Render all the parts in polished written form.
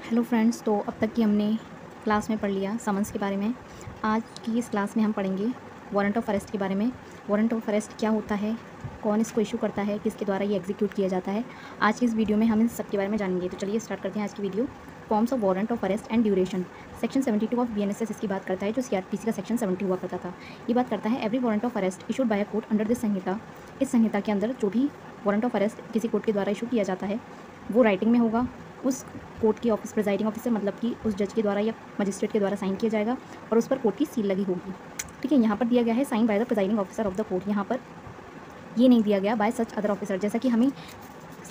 Hello friends, तो अब तक की हमने क्लास में पढ़ लिया समन्स के बारे में। आज की इस क्लास में हम पढ़ेंगे वारंट ऑफ अरेस्ट के बारे में। वारंट ऑफ अरेस्ट क्या होता है, कौन इसको इशू करता है, किसके द्वारा ये एग्जीक्यूट किया जाता है। आज की इस वीडियो में हम इन सब के बारे में जानेंगे। तो चलिए स्टार्ट करते हैं आज की video. Forms of warrant of arrest and duration. Section 72 of BNSS इसकी बात करता है, जो सीआरपीसी का सेक्शन 70 हुआ करता था। ये बात करता है every warrant of arrest issued by a court under this Sanhita. इस संहिता के अंदर जो भी वारंट ऑफ अरेस्ट किसी कोर्ट के द्वारा इशू किया जाता है वो राइटिंग में होगा, उस कोर्ट की ऑफिस प्रिजाइडिंग ऑफिसर मतलब कि उस जज के द्वारा या मजिस्ट्रेट के द्वारा साइन किया जाएगा और उस पर कोर्ट की सील लगी होगी। ठीक है, यहाँ पर दिया गया है sign by the presiding officer of the court. यहाँ पर ये नहीं दिया गया बाय सच अदर ऑफिसर, जैसा कि हमें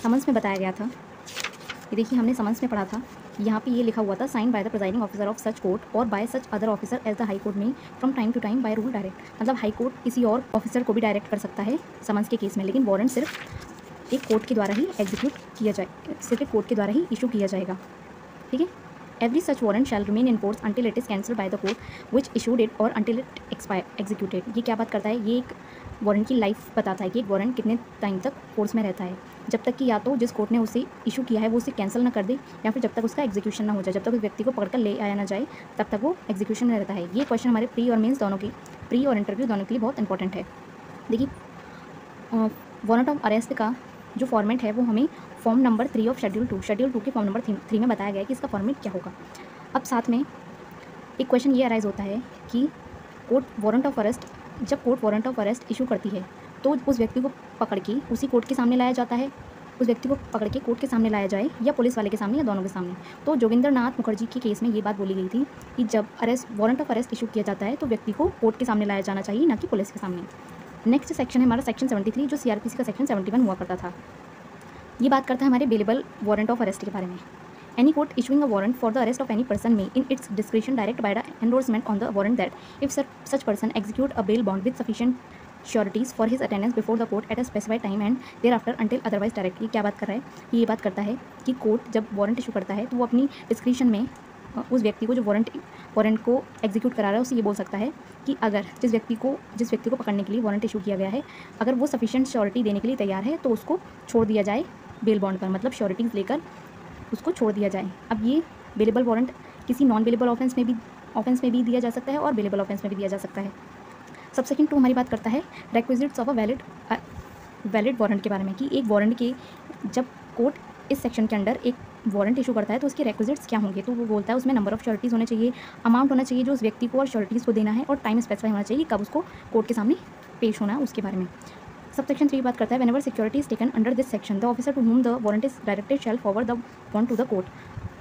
समन्स में बताया गया था। ये देखिए, हमने समन्स में पढ़ा था, यहाँ पे ये लिखा हुआ था sign by the presiding officer of such court और by such other officer as the high court may from time to time by rule direct. मतलब हाई कोर्ट किसी और ऑफिसर को भी डायरेक्ट कर सकता है समन्स के केस में, लेकिन वारंट सिर्फ एक कोर्ट के द्वारा ही एग्जीक्यूट किया जाए, सिर्फ एक कोर्ट के द्वारा ही इशू किया जाएगा। ठीक है, every such warrant shall remain in force until it is cancelled by the court which issued it or until it expire executed. ये क्या बात करता है, ये एक वारंट की लाइफ बताता है कि एक वारंट कितने टाइम तक फोर्स में रहता है, जब तक कि या तो जिस कोर्ट ने उसे इशू किया है वो उसे कैंसिल ना कर दे, या फिर जब तक उसका एग्जीक्यूशन ना हो जाए, जब तक उस व्यक्ति को पकड़ कर ले आया ना जाए तब तक वो एग्जीक्यूशन में रहता है। ये क्वेश्चन हमारे प्री और मेंस दोनों की, प्री और इंटरव्यू दोनों के लिए बहुत इंपॉर्टेंट है। देखिए, वारंट ऑफ अरेस्ट का जो फॉर्मेट है वो हमें फॉर्म नंबर 3 ऑफ शेड्यूल 2 के फॉर्म नंबर 3 में बताया गया है कि इसका फॉर्मेट क्या होगा। अब साथ में एक क्वेश्चन ये अराइज होता है कि कोर्ट वारंट ऑफ अरेस्ट, जब court warrant of arrest issue करती है तो उस व्यक्ति को पकड़ के उसी कोर्ट के सामने लाया जाता है, उस व्यक्ति को पकड़ के कोर्ट के सामने लाया जाए या पुलिस वाले के सामने या दोनों के सामने। तो जोगिंदर नाथ मुखर्जी के केस में ये बात बोली गई थी कि जब वारंट ऑफ अरेस्ट इशू किया जाता है तो व्यक्ति को कोर्ट के सामने लाया जाना चाहिए, ना कि पुलिस के सामने। नेक्स्ट सेक्शन है हमारा सेक्शन 73, जो सीआरपीसी का सेक्शन 71 हुआ करता था। ये बात करता है हमारे बेलेबल वारंट ऑफ अरेस्ट के बारे में। Any court issuing a warrant for the arrest of any person may in its discretion direct by the endorsement on the warrant that if such person execute a bail bond with sufficient sureties for his attendance before the court at a specified time and thereafter until otherwise direct. ये क्या बात कर रहा है, ये बात करता है कि कोर्ट जब वारंट इशू करता है तो वो अपनी डिस्क्रिप्शन में उस व्यक्ति को जो वारंट को एग्जीक्यूट करा रहा है उसे ये बोल सकता है कि अगर जिस व्यक्ति को पकड़ने के लिए वारंट इशू किया गया है, अगर वो सफिशिएंट श्योरिटी देने के लिए तैयार है तो उसको छोड़ दिया जाए बेल बॉन्ड पर, मतलब श्योरिटीज़ लेकर उसको छोड़ दिया जाए। अब ये बेलेबल वारंट किसी नॉन बेलेबल ऑफेंस में भी दिया जा सकता है और बेलेबल ऑफेंस में भी दिया जा सकता है। सबसेक्शन 2 हमारी बात करता है requisites of a valid warrant के बारे में, कि एक वारंट के जब कोर्ट इस सेक्शन के अंडर एक वारंट इशू करता है तो उसके रिक्विजिट्स क्या होंगे। तो वो बोलता है उसमें नंबर ऑफ श्योरिटीज़ होने चाहिए, अमाउंट होना चाहिए जो उस व्यक्ति को और श्योरिटीज़ को देना है, और टाइम स्पेसिफाई होना चाहिए कब उसको कोर्ट के सामने पेश होना है उसके बारे में। सबसेक्शन 3 बात करता है whenever security is taken under this section the officer to whom the warrant is directed shall forward the bond to the court.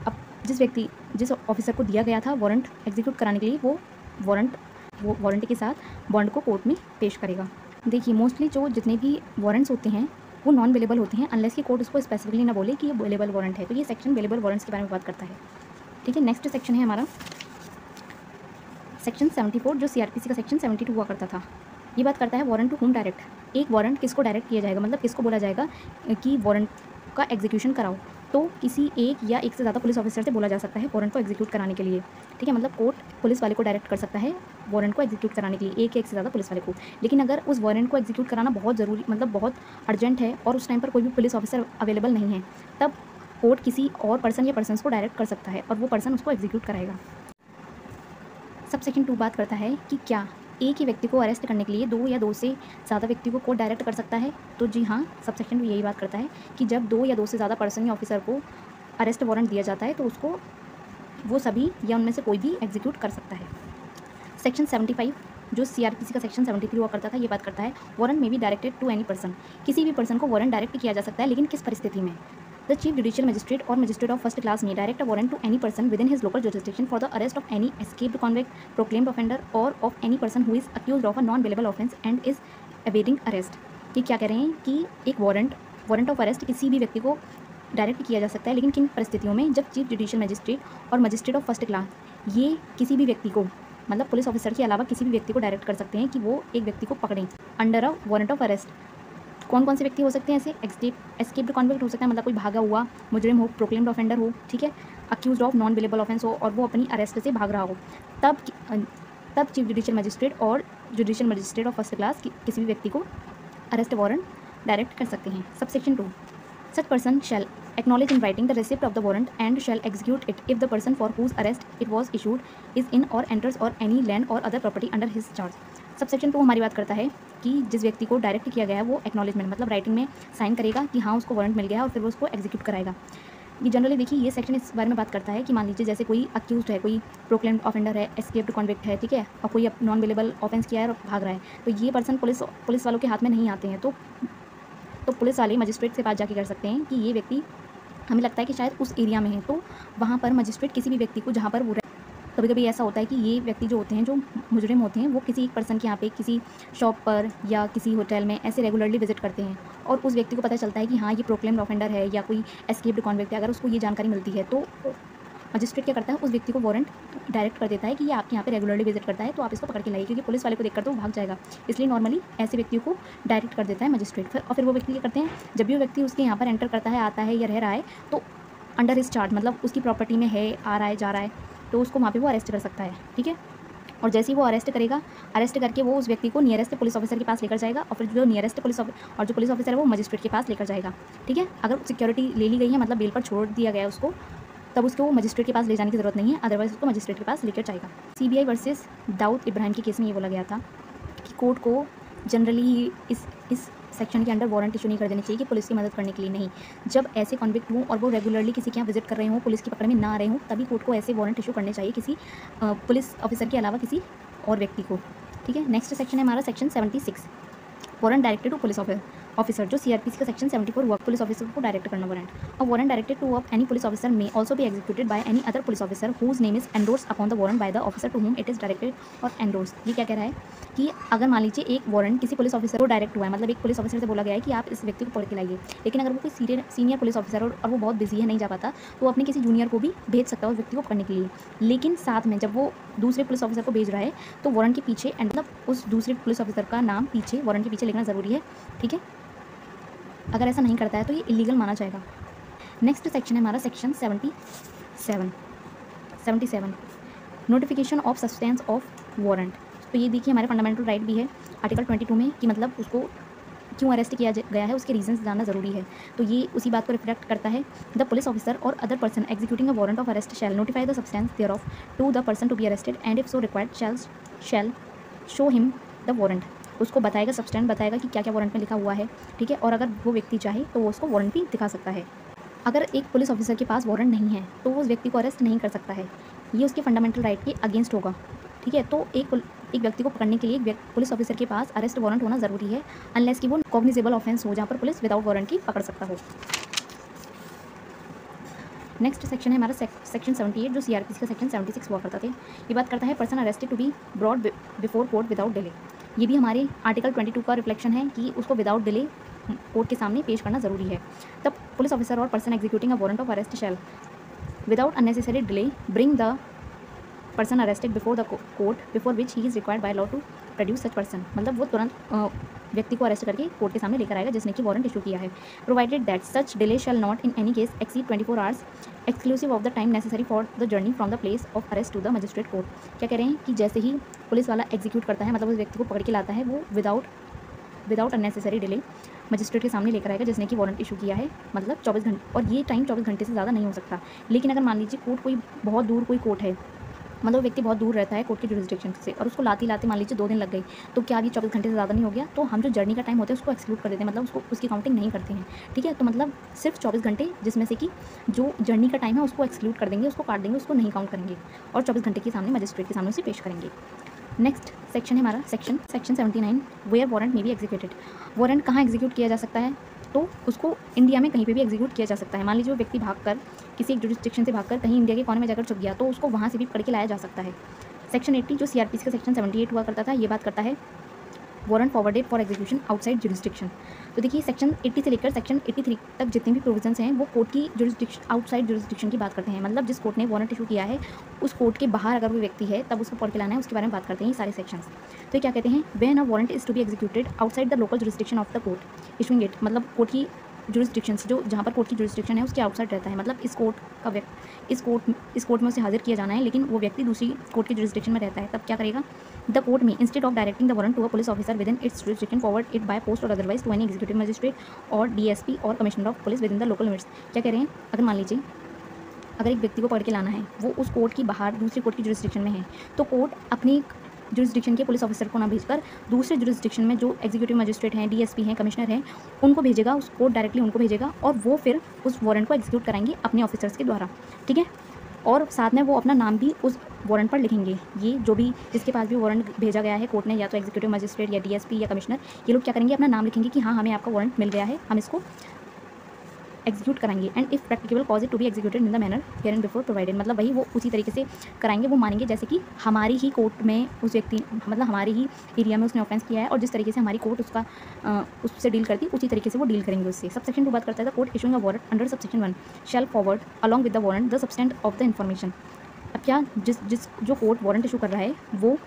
अब जिस ऑफिसर को दिया गया था वारंट एग्जीक्यूट कराने के लिए, वो वारंट के साथ बॉन्ड को कोर्ट में पेश करेगा। देखिए, मोस्टली जो जितने भी वारंट्स होते हैं वो नॉन बेलेबल होते हैं अनलेस कि कोर्ट उसको स्पेसिफिकली ना बोले कि ये बेलेबल वारंट है। तो ये सेक्शन बेलेबल वारंट्स के बारे में बात करता है। ठीक है, नेक्स्ट सेक्शन है हमारा सेक्शन 74, जो सीआरपीसी का सेक्शन 72 हुआ करता था। ये बात करता है वारंट टू होम डायरेक्ट। एक वारंट किसको डायरेक्ट किया जाएगा, मतलब किसको बोला जाएगा कि वारंट का एग्जीक्यूशन कराओ। तो किसी एक या एक से ज़्यादा पुलिस ऑफिसर से बोला जा सकता है वारंट को एग्जीक्यूट कराने के लिए। ठीक है, मतलब कोर्ट पुलिस वाले को डायरेक्ट कर सकता है वारंट को एग्जीक्यूट कराने के लिए, एक या एक से ज़्यादा पुलिस वाले को। लेकिन अगर उस वारंट को एग्जीक्यूट कराना बहुत ज़रूरी, मतलब बहुत अर्जेंट है और उस टाइम पर कोई भी पुलिस ऑफिसर अवेलेबल नहीं है, तब कोर्ट किसी और पर्सन या पर्सन्स को डायरेक्ट कर सकता है और वो पर्सन उसको एग्जीक्यूट कराएगा। सब सेक्शन 2 बात करता है कि क्या एक ही व्यक्ति को अरेस्ट करने के लिए 2 या 2 से ज़्यादा व्यक्ति को कोर्ट डायरेक्ट कर सकता है। तो जी हाँ, सब सेक्शन 2 यही बात करता है कि जब 2 या 2 से ज़्यादा पर्सन या ऑफिसर को अरेस्ट वारंट दिया जाता है तो उसको वो सभी या उनमें से कोई भी एग्जीक्यूट कर सकता है। सेक्शन 75, जो सीआरपीसी का सेक्शन 73 हुआ करता था, ये बात करता है वारंट में be directed to any person. किसी भी पर्सन को वारंट डायरेक्ट किया जा सकता है, लेकिन किस परिस्थिति में। द चीफ जुडिशियल मजिस्ट्रेट और magistrate of first class may direct a warrant to any person within his local jurisdiction for the arrest of any escaped convict, proclaimed offender और of any person who is accused of a non bailable offence and is awaiting arrest. ये क्या कह रहे हैं कि एक warrant of arrest किसी भी व्यक्ति को डायरेक्ट किया जा सकता है, लेकिन किन परिस्थितियों में, जब चीफ जुडिशियल मजिस्ट्रेट और मजिस्ट्रेट ऑफ फर्स्ट क्लास ये किसी भी व्यक्ति को, मतलब पुलिस ऑफिसर के अलावा किसी भी व्यक्ति को डायरेक्ट कर सकते हैं कि वो एक व्यक्ति को पकड़ें under a warrant of arrest. कौन कौन से व्यक्ति हो सकते हैं ऐसे, एस्केप्ड कॉन्विक्ट हो सकता है, मतलब कोई भागा हुआ मुजरिम हो, प्रोक्लेम्ड ऑफेंडर हो, ठीक है, accused of non bailable offence हो और वो अपनी अरेस्ट से भाग रहा हो, तब चीफ जुडिशियल मजिस्ट्रेट और judicial magistrate of first class किसी भी व्यक्ति को अरेस्ट वारंट डायरेक्ट कर सकते हैं। Sub section 2 Such person shall acknowledge in writing the receipt of the warrant and shall execute it if the person for whose arrest it was issued is in or enters or any land or other property under his charge. Subsection 2 हमारी बात करता है कि जिस व्यक्ति को direct किया गया है वो एक्नॉलेजमेंट मतलब राइटिंग में साइन करेगा कि हाँ उसको वारंट मिल गया है और फिर वो उसको एग्जीक्यूट कराएगा। ये जनरली देखिए ये सेक्शन इस बारे में बात करता है कि मान लीजिए जैसे कोई अक्यूज्ड है, कोई प्रोक्लेम्ड ऑफेंडर है, एस्केप्ड कॉन्विक्ट है, ठीक है, और कोई नॉन अवेलेबल ऑफेंस किया है और भाग रहा है, तो ये पर्सन पुलिस वालों के हाथ में नहीं आते हैं, तो पुलिस वाले मजिस्ट्रेट से बात जाके कर सकते हैं कि ये व्यक्ति हमें लगता है कि शायद उस एरिया में है, तो वहाँ पर मजिस्ट्रेट किसी भी व्यक्ति को जहाँ पर वो कभी कभी ऐसा होता है कि ये व्यक्ति जो होते हैं, जो मुजरिम होते हैं, वो किसी एक पर्सन के यहाँ पे किसी शॉप पर या किसी होटल में ऐसे रेगुलरली विजिट करते हैं और उस व्यक्ति को पता चलता है कि हाँ ये प्रोक्लेम्ड ऑफेंडर है या कोई एस्केप्ड कॉन्विक्ट है। अगर उसको ये जानकारी मिलती है तो मजिस्ट्रेट क्या करता है, उस व्यक्ति को वारंट डायरेक्ट कर देता है कि ये आपके यहाँ पे रेगुलरली विजिट करता है, तो आप इसको पकड़ के लाइए, क्योंकि पुलिस वाले को देखकर तो वो भाग जाएगा। इसलिए नॉर्मली ऐसे व्यक्तियों को डायरेक्ट कर देता है मजिस्ट्रेट। और फिर वो व्यक्ति क्या करते हैं, जब भी वो व्यक्ति उसके यहाँ पर एंटर करता है, आता है या रह रहा है, तो अंडर हिज चार्ज मतलब उसकी प्रॉपर्टी में है, आ रहा है, जा रहा है, तो उसको वहाँ पे वो अरेस्ट कर सकता है, ठीक है। और जैसे ही वो अरेस्ट करेगा, अरेस्ट करके वो उस व्यक्ति को नियरेस्ट पुलिस ऑफिसर के पास लेकर जाएगा और फिर जो नियरेस्ट पुलिस ऑफिसर है वो मजिस्ट्रेट के पास लेकर जाएगा, ठीक है। अगर सिक्योरिटी ले ली गई है मतलब बेल पर छोड़ दिया गया है उसको, तब उसको मजिस्ट्रेट के पास ले जाने की ज़रूरत नहीं है, अदरवाइज उसको मजिस्ट्रेट के पास लेकर जाएगा। CBI वर्सेस दाऊद इब्राहिम के केस में ये बोला गया था कि कोर्ट को जनरली इस सेक्शन के अंडर वारंट इशू नहीं कर देनी चाहिए कि पुलिस की मदद करने के लिए नहीं। जब ऐसे कॉन्विक्ट हों और वो रेगुलरली किसी के यहाँ विजिट कर रहे हों, पुलिस की पकड़ में ना आ रहे हों, तभी कोर्ट को ऐसे वारंट इशू करने चाहिए किसी पुलिस ऑफिसर के अलावा किसी और व्यक्ति को, ठीक है। नेक्स्ट सेक्शन है हमारा section 76, warrant directed to police officer, जो CRPC का सेक्शन 74 वर्क पुलिस ऑफिसर को डायरेक्ट करना वारंट। और warrant directed to of any police officer may also be executed by any other police officer whose name is endorse upon the warrant by the officer to whom it is directed or endorse. ये क्या कह रहा है कि अगर मान लीजिए एक वारंट किसी पुलिस ऑफिसर को डायरेक्ट हुआ है, मतलब एक पुलिस ऑफिसर से बोला गया है कि आप इस व्यक्ति को पकड़ के लाइए, लेकिन अगर वो कोई सीनियर पुलिस ऑफिसर और वो बहुत बिजी है, नहीं जा पाता, तो वो अपने किसी जूनियर को भी भेज सकता है उस व्यक्ति को पकड़ने के लिए। लेकिन साथ में जब वो दूसरे पुलिस ऑफिसर को भेज रहा है तो वारंट के पीछे मतलब उस दूसरे पुलिस ऑफिसर का नाम पीछे वारंट के पीछे लिखना ज़रूरी है, ठीक है। अगर ऐसा नहीं करता है तो ये इलीगल माना जाएगा। नेक्स्ट सेक्शन है हमारा section 77 notification of substance of warrant. तो ये देखिए हमारे फंडामेंटल राइट भी है आर्टिकल 22 में कि मतलब उसको क्यों अरेस्ट किया गया है, उसके रीजंस जानना ज़रूरी है। तो ये उसी बात को रिफ्लेक्ट करता है। The police officer or other person executing a warrant of arrest shall notify the substance thereof to the person to be arrested and if so required shall show him the warrant. उसको बताएगा, substance बताएगा कि क्या क्या warrant में लिखा हुआ है, ठीक है। और अगर वो व्यक्ति चाहे तो वो उसको वारंट भी दिखा सकता है। अगर एक पुलिस ऑफिसर के पास वारंट नहीं है तो वो उस व्यक्ति को अरेस्ट नहीं कर सकता है, ये उसके फंडामेंटल राइट के अगेंस्ट होगा, ठीक है। तो एक व्यक्ति को पकड़ने के लिए एक पुलिस ऑफिसर के पास अरेस्ट वारंट होना ज़रूरी है, अनलेस कि वो कॉग्निजेबल ऑफेंस हो जहाँ पर पुलिस विदाउट वारंट की पकड़ सकता हो। नेक्स्ट सेक्शन है हमारा सेक्शन 78, जो CRPC का सेक्शन 76 हुआ करता था। ये बात करता है person arrested to be brought before court without delay. ये भी हमारे आर्टिकल 22 का रिफ्लेक्शन है कि उसको विदाउट डिले कोर्ट के सामने पेश करना ज़रूरी है। तब police officer or person executing a warrant of arrest shall without unnecessary delay bring the person arrested before the court before which he is required by law to produce such person. मतलब वो तुरंत व्यक्ति को arrest करके court के सामने लेकर आएगा जिसने कि वारंट इशू किया है। Provided that such delay shall not in any case exceed 24 hours exclusive of the time necessary for the journey from the place of arrest to the magistrate court. क्या कह रहे हैं कि जैसे ही पुलिस वाला execute करता है, मतलब उस व्यक्ति को पकड़ के लाता है, वो विदाउट अननेसेसरी डिले मजिस्ट्रेट के सामने लेकर आएगा जिसने कि वारंट इशू किया है, मतलब 24 घंटे, और ये टाइम 24 घंटे से ज़्यादा नहीं हो सकता। लेकिन अगर मान लीजिए कोर्ट कोई बहुत दूर कोई कोर्ट है, मतलब व्यक्ति बहुत दूर रहता है कोर्ट के जुरिस्डिक्शन से और उसको लाते मान लीजिए 2 दिन लग गई, तो क्या अभी 24 घंटे से ज़्यादा नहीं हो गया? तो हम जो जर्नी का टाइम होता है उसको एक्सक्लूड कर देते हैं, मतलब उसकी काउंटिंग नहीं करते हैं, ठीक है। तो मतलब सिर्फ 24 घंटे, जिसमें से कि जो जर्नी का टाइम है उसको एक्सक्लूड कर देंगे, उसको काट देंगे, उसको नहीं काउंट करेंगे और 24 घंटे के सामने मजिस्ट्रेट के सामने उसे पेश करेंगे। नेक्स्ट सेक्शन है हमारा सेक्शन 79, वेयर वारंट में भी एग्जीक्यूटेड। वारंट कहाँ एग्जीक्यूट किया जा सकता है? तो उसको इंडिया में कहीं पे भी एग्जीक्यूट किया जा सकता है। मान लीजिए वो व्यक्ति भागकर किसी एक जुरिस्डिक्शन से भागकर कहीं इंडिया के कोने में जाकर छुप गया, तो उसको वहाँ से भी पकड़ के लाया जा सकता है। सेक्शन 80 जो CRPC का सेक्शन 78 हुआ करता था, ये बात करता है warrant forwarded for execution outside jurisdiction. तो देखिए सेक्शन 80 से लेकर सेक्शन 83 तक जितने भी प्रोविजंस हैं वो कोर्ट की जुरिस्डिक्शन, आउटसाइड जुरिस्डिक्शन की बात करते हैं। मतलब जिस कोर्ट ने वारंट इशू किया है उस कोर्ट के बाहर अगर वो व्यक्ति है तब उसको पढ़ के लाना है, उसके बारे में बात करते हैं ये सारे सेक्शंस। तो ये क्या कहते हैं? When a warrant is to be executed outside the local jurisdiction of the court issuing it, मतलब कोर्ट की जुरिस्डिक्शन से, जो जहाँ पर कोर्ट की जुरिस्डिक्शन है उसके आउटसाइड रहता है, मतलब इस कोर्ट का व्यक्ति इस कोर्ट में उसे हाजिर किया जाना है, लेकिन वो व्यक्ति दूसरी कोर्ट की जुरिस्डिक्शन में रहता है, तब क्या करेगा? The court may instead of directing the warrant to a police officer within its jurisdiction forward it by post और otherwise to any executive magistrate और डीएसपी और commissioner of police within the local limits. क्या कह रहे हैं? अगर मान लीजिए अगर एक व्यक्ति को पकड़ के लाना है, वो उस कोर्ट की बाहर दूसरी कोर्ट की जुरिस्डिक्शन में है, तो कोर्ट अपनी जुरिस्डिक्शन के पुलिस ऑफिसर को ना भेजकर दूसरे जुरिस्डिक्शन में जो एग्जीक्यूटिव मजिस्ट्रेट हैं, डीएसपी हैं, कमिश्नर हैं, उनको भेजेगा, उस कोर्ट डायरेक्टली उनको भेजेगा और वो फिर उस वारंट को एग्जीक्यूट कराएंगे अपने ऑफिसर्स के द्वारा, ठीक है। और साथ में वो अपना नाम भी उस वारंट पर लिखेंगे। ये जो भी जिसके पास भी वारंट भेजा गया है कोर्ट ने, या तो एग्जीक्यूटिव मजिस्ट्रेट या डीएसपी या कमिश्नर, ये लोग क्या करेंगे? अपना नाम लिखेंगे कि हाँ, हमें आपका वारंट मिल गया है, हम इसको एग्जीक्यूट कराएंगे। And if practicable cause it to be executed in the manner hereinbefore provided, मतलब वही वो उसी तरीके से कराएंगे, वो मानेंगे जैसे कि हमारी ही कोर्ट में उस व्यक्ति, मतलब हमारी ही एरिया में उसने ऑफेंस किया है और जिस तरीके से हमारी कोर्ट उससे डील करती, उसी तरीके से वो डील करेंगे उससे। सबसेक्शन 2 बात करता है the court issuing a warrant under subsection 1 shall forward along with the warrant the substance of the information. अब क्या जो कोर्ट वारंट इशू कर रहा है, वो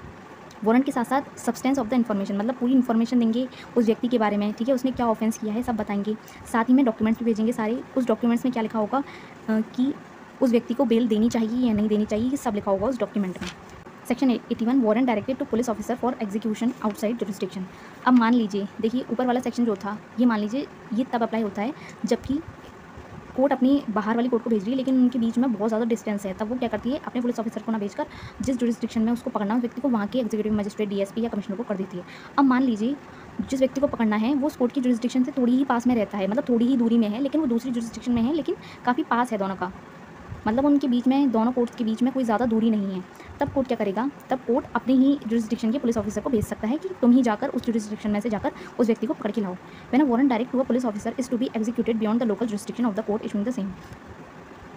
वारंट के साथ साथ सब्सटेंस ऑफ द इन्फॉर्मेशन, मतलब पूरी इन्फॉर्मेशन देंगे उस व्यक्ति के बारे में, ठीक है, उसने क्या ऑफेंस किया है सब बताएंगे। साथ ही में डॉक्यूमेंट्स भी भेजेंगे सारे। उस डॉक्यूमेंट्स में क्या लिखा होगा कि उस व्यक्ति को बेल देनी चाहिए या नहीं देनी चाहिए, ये सब लिखा होगा उस डॉक्यूमेंट में। Section 81 warrant directed to police officer for execution outside jurisdiction. अब मान लीजिए, देखिए ऊपर वाला सेक्शन जो था, ये मान लीजिए ये तब अप्लाई होता है जबकि कोर्ट अपनी बाहर वाली कोर्ट को भेज रही है, लेकिन उनके बीच में बहुत ज़्यादा डिस्टेंस है, तब वो क्या करती है? अपने पुलिस ऑफिसर को ना भेजकर जिस जुरिस्डिक्शन में उसको पकड़ना है उस व्यक्ति को वहाँ के एग्जीक्यूटिव मजिस्ट्रेट, डीएसपी या कमिश्नर को कर देती है। अब मान लीजिए जिस व्यक्ति को पकड़ना है वो उस कोर्ट की जुरिस्डिक्शन से थोड़ी ही पास में रहता है, मतलब थोड़ी ही दूरी में है, लेकिन वो दूसरी जुरिस्डिक्शन में है, लेकिन काफ़ी पास है दोनों का, मतलब उनके बीच में, दोनों कोर्ट्स के बीच में कोई ज़्यादा दूरी नहीं है। तब कोर्ट क्या करेगा? तब कोर्ट अपनी ही जुरिस्डिक्शन के पुलिस ऑफिसर को भेज सकता है कि तुम ही जाकर उस जुरिस्डिक्शन में से जाकर उस व्यक्ति को पकड़ के लाओ। When a warrant direct to a police officer is to be executed beyond the local jurisdiction of the court issuing the same,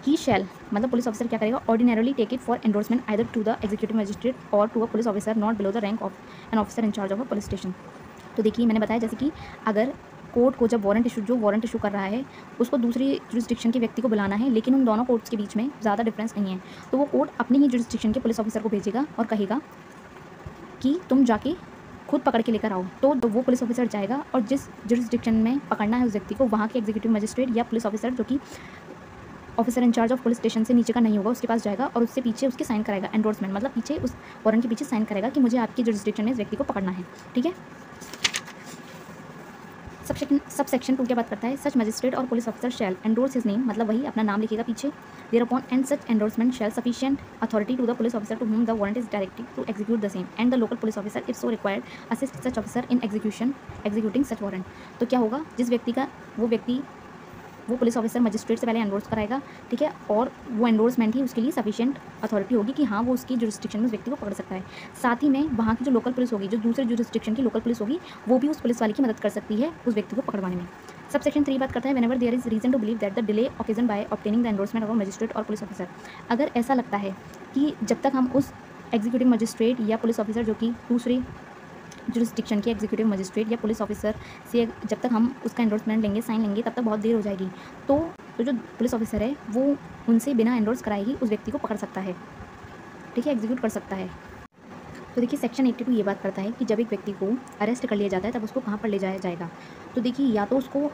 he shall, मतलब पुलिस ऑफिसर क्या करेगा? Ordinarily take it for endorsement either to the executive magistrate और to a police officer not below the rank of an officer in charge of a police station. तो देखिए मैंने बताया जैसे कि अगर कोर्ट को जब वारंट इशू कर रहा है, उसको दूसरी जुरिस्डिक्शन के व्यक्ति को बुलाना है, लेकिन उन दोनों कोर्ट्स के बीच में ज़्यादा डिफरेंस नहीं है, तो वो कोर्ट अपनी ही जुरिस्डिक्शन के पुलिस ऑफिसर को भेजेगा और कहेगा कि तुम जाके खुद पकड़ के लेकर आओ। तो वो पुलिस ऑफिसर जाएगा और जिस जुरिस्डिक्शन में पकड़ना है उस व्यक्ति को, वहाँ के एग्जीक्यूटिव मजिस्ट्रेट या पुलिस ऑफिसर जो कि officer in charge of police station से नीचे का नहीं होगा, उसके पास जाएगा और उससे पीछे उसके साइन कराएगा, एंडोर्समेंट, मतलब पीछे उस वारंट के पीछे साइन करेगा कि मुझे आपकी जुरिस्डिक्शन में इस व्यक्ति को पकड़ना है, ठीक है। सबसेक्शन 2 क्या बात करता है? Such magistrate or police officer shall endorse his name, मतलब वही अपना नाम लिखेगा पीछे, thereupon and such endorsement shall sufficient authority to the police officer to whom the warrant is directed to execute the same and the local police officer if so required assist such officer in executing such warrant. तो क्या होगा? जिस व्यक्ति का वो police officer magistrate से पहले endorse कराएगा, ठीक है, और वो एंडोर्समेंट ही उसके लिए सफिशिएंट अथॉरिटी होगी कि हाँ वो उसकी जुरिस्डिक्शन में उस व्यक्ति को पकड़ सकता है। साथ ही में वहाँ की जो लोकल पुलिस होगी, जो दूसरे जुरिस्डिक्शन की लोकल पुलिस होगी, वो भी उस पुलिस वाले की मदद कर सकती है उस व्यक्ति को पकड़वाने में। सबसेक्शन 3 बात करता है whenever there is reason to believe that the delay occasion by obtaining the endorsement of a magistrate or police officer. अगर ऐसा लगता है कि जब तक हम उस एग्जीक्यूटिव मजिस्ट्रेट या पुलिस ऑफिसर जो कि दूसरे जुरिस्डिक्शन के एग्जीक्यूटिव मजिस्ट्रेट या पुलिस ऑफिसर से जब तक हम उसका एंडोर्समेंट लेंगे, साइन लेंगे, तब तक बहुत देर हो जाएगी, तो जो पुलिस ऑफिसर है वो उनसे बिना एंडोर्स कराए ही उस व्यक्ति को पकड़ सकता है, ठीक है, एग्जीक्यूट कर सकता है। तो देखिए सेक्शन 82 ये बात करता है कि जब एक व्यक्ति को अरेस्ट कर लिया जाता है तब उसको कहाँ पर ले जाया जाएगा। तो देखिए या तो उसको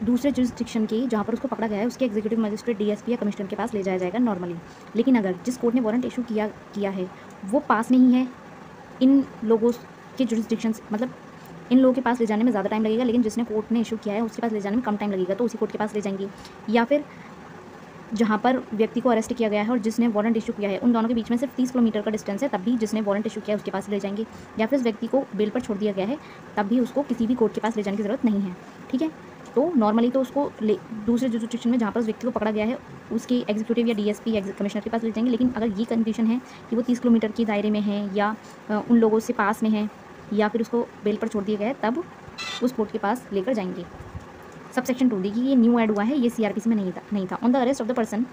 दूसरे जुरिस्डिक्शन के जहाँ पर उसको पकड़ा गया है उसके एग्जीक्यूटिव मजिस्ट्रेट, डीएसपी या कमिश्नर के पास ले जाया जाएगा नॉर्मली। लेकिन अगर जिस कोर्ट ने वारंट इशू किया है वो पास नहीं है इन लोगों के जुरिस्डिक्शन से, मतलब इन लोगों के पास ले जाने में ज़्यादा टाइम लगेगा, लेकिन जिसने कोर्ट ने इशू किया है उसके पास ले जाने में कम टाइम लगेगा, तो उसी कोर्ट के पास ले जाएंगे। या फिर जहाँ पर व्यक्ति को अरेस्ट किया गया है और जिसने वारंट इशू किया है उन दोनों के बीच में सिर्फ 30 किलोमीटर का डिस्टेंस है, तब भी जिसने वारंट इशू किया है उसके पास ले जाएंगे। या फिर उस व्यक्ति को बेल पर छोड़ दिया गया है तब भी उसको किसी भी कोर्ट के पास ले जाने की ज़रूरत नहीं है, ठीक है। तो नॉर्मली तो उसको दूसरे जुरिस्डिक्शन में जहाँ पर उस व्यक्ति को पकड़ा गया है उसके एग्जीक्यूटिव या डीएसपी या कमिश्नर के पास ले जाएंगे। लेकिन अगर ये कंडीशन है कि वो 30 किलोमीटर के दायरे में है या उन लोगों से पास में है या फिर उसको बेल पर छोड़ दिया गया है, तब उस कोर्ट के पास लेकर जाएंगे। सबसेक्शन 2 देखिए ये न्यू ऐड हुआ है, ये सीआरपीसी में नहीं था। On the arrest of the person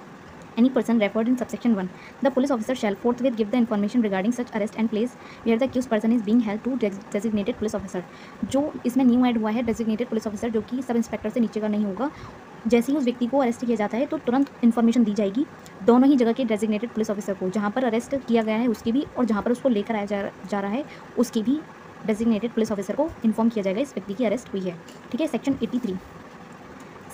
any person referred in subsection 1 the police officer shall forthwith give the information regarding such arrest and place where the accused person is being held to designated police officer। जो इसमें new add हुआ है designated police officer, जो कि sub inspector से नीचे का नहीं होगा। जैसे ही उस व्यक्ति को अरेस्ट किया जाता है तो तुरंत इन्फॉर्मेशन दी जाएगी दोनों ही जगह के डेजिग्नेटेड पुलिस ऑफिसर को, जहाँ पर अरेस्ट किया गया है उसकी भी और जहाँ पर उसको लेकर आया जा रहा है उसकी भी डेजिग्नेटेड पुलिस ऑफिसर को इन्फॉर्म किया जाएगा इस व्यक्ति की अरेस्ट हुई है, ठीक है। सेक्शन 83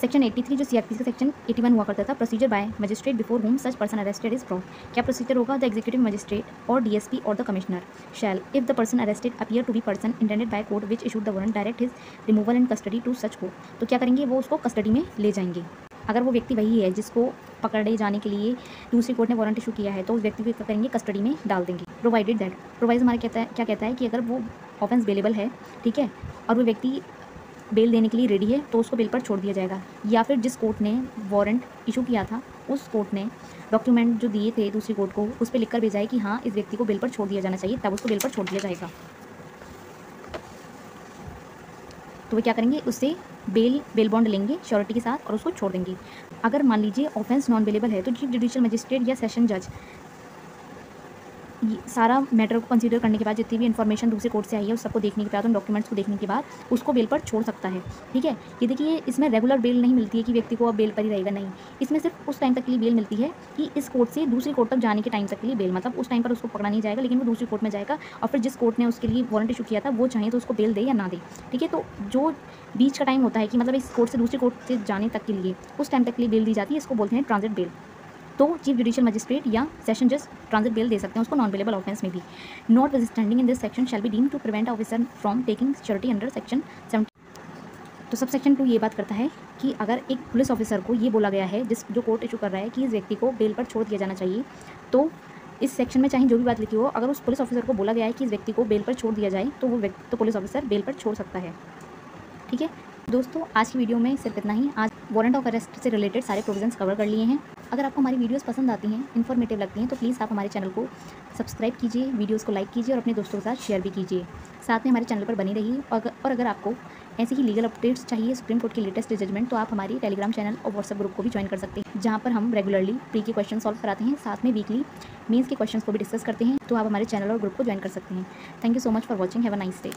सेक्शन 83 जो सीआरपीसी का सेक्शन 81 हुआ करता था, procedure by magistrate before whom such person arrested is brought. क्या प्रोसीजर होगा? द एग्जीक्यूटिव मजिस्ट्रेट और DSP or the commissioner shall, if the person arrested appear to be person intended by court which issued the warrant, direct his removal and custody to such court. तो क्या करेंगे? वो उसको custody में ले जाएंगे। अगर वो व्यक्ति वही है जिसको पकड़े जाने के लिए दूसरी कोर्ट ने वारंट इशू किया है, तो उस व्यक्ति को क्या करेंगे? कस्टडी में डाल देंगे। प्रोवाइडेड दैट, प्रोवाइज हमारा क्या कहता है कि अगर वो ऑफेंस बेलेबल है, ठीक है, और वो व्यक्ति बेल देने के लिए रेडी है, तो उसको बेल पर छोड़ दिया जाएगा। या फिर जिस कोर्ट ने वारंट इशू किया था, उस कोर्ट ने डॉक्यूमेंट जो दिए थे दूसरी कोर्ट को, उस पर लिखकर भेजा है कि हाँ इस व्यक्ति को बेल पर छोड़ दिया जाना चाहिए, तब उसको बेल पर छोड़ दिया जाएगा। तो वे क्या करेंगे? उससे बेल बॉन्ड लेंगे श्योरिटी के साथ और उसको छोड़ देंगे। अगर मान लीजिए ऑफेंस नॉन बेलेबल है, तो चीफ जुडिशियल मजिस्ट्रेट या सेशन जज सारा मैटर को कंसीडर करने के बाद, जितनी भी इन्फॉर्मेशन दूसरे कोर्ट से आई है उस सबको देखने के बाद, उन डॉक्यूमेंट्स को देखने के बाद उसको बेल पर छोड़ सकता है। ठीक है, ये देखिए इसमें रेगुलर बेल नहीं मिलती है कि व्यक्ति को अब बेल पर ही रहेगा, नहीं, इसमें सिर्फ उस टाइम तक के लिए बेल मिलती है कि इस कोर्ट से दूसरी कोर्ट तक जाने के टाइम तक के लिए बेल, मतलब उस टाइम पर उसको पकड़ा नहीं जाएगा, लेकिन वो दूसरी कोर्ट में जाएगा और फिर जिस कोर्ट ने उसके लिए वारंट इशू किया था वो चाहे तो उसको बेल दे या ना दे। ठीक है, तो जो बीच का टाइम होता है कि मतलब इस कोर्ट से दूसरी कोर्ट से जाने तक के लिए, उस टाइम तक के लिए बेल दी जाती है, इसको बोलते हैं ट्रांजिट बेल। तो चीफ जुडिशियल मजिस्ट्रेट या सेशन जज ट्रांजिट बेल दे सकते हैं उसको नॉन बेलेबल ऑफेंस में भी। Notwithstanding in this section shall be deem to prevent officer from taking security under section 70। तो सब सेक्शन 2 ये बात करता है कि अगर एक पुलिस ऑफिसर को ये बोला गया है, जो कोर्ट इशू कर रहा है कि इस व्यक्ति को बेल पर छोड़ दिया जाना चाहिए, तो इस सेक्शन में चाहे जो भी बात लिखी हो, अगर उस पुलिस ऑफिसर को बोला गया है कि इस व्यक्ति को बेल पर छोड़ दिया जाए, तो वो व्यक्ति, तो पुलिस ऑफिसर बेल पर छोड़ सकता है। ठीक है दोस्तों, आज की वीडियो में सिर्फ इतना ही। आज वारंट ऑफ अरेस्ट से रिलेटेड सारे प्रोविजंस कवर कर लिए हैं। अगर आपको हमारी वीडियोस पसंद आती हैं, इन्फॉर्मेटिव लगती हैं, तो प्लीज़ आप हमारे चैनल को सब्सक्राइब कीजिए, वीडियोस को लाइक कीजिए और अपने दोस्तों के साथ शेयर भी कीजिए। साथ में हमारे चैनल पर बनी रहिए। और अगर आपको ऐसे ही लीगल अपडेट्स चाहिए, सुप्रीम कोर्ट के लेटेस्ट जजमेंट, तो आप हमारी टेलीग्राम चैनल और व्हाट्सएप ग्रुप को भी ज्वाइन कर सकते हैं, जहाँ पर हम रेगुलरली प्री के क्वेश्चन सॉल्व कराते हैं, साथ में वीकली मेंस के क्वेश्चंस को भी डिस्कस करते हैं। तो आप हमारे चैनल और ग्रुप को ज्वाइन कर सकते हैं। Thank you so much for watching. Have a nice day.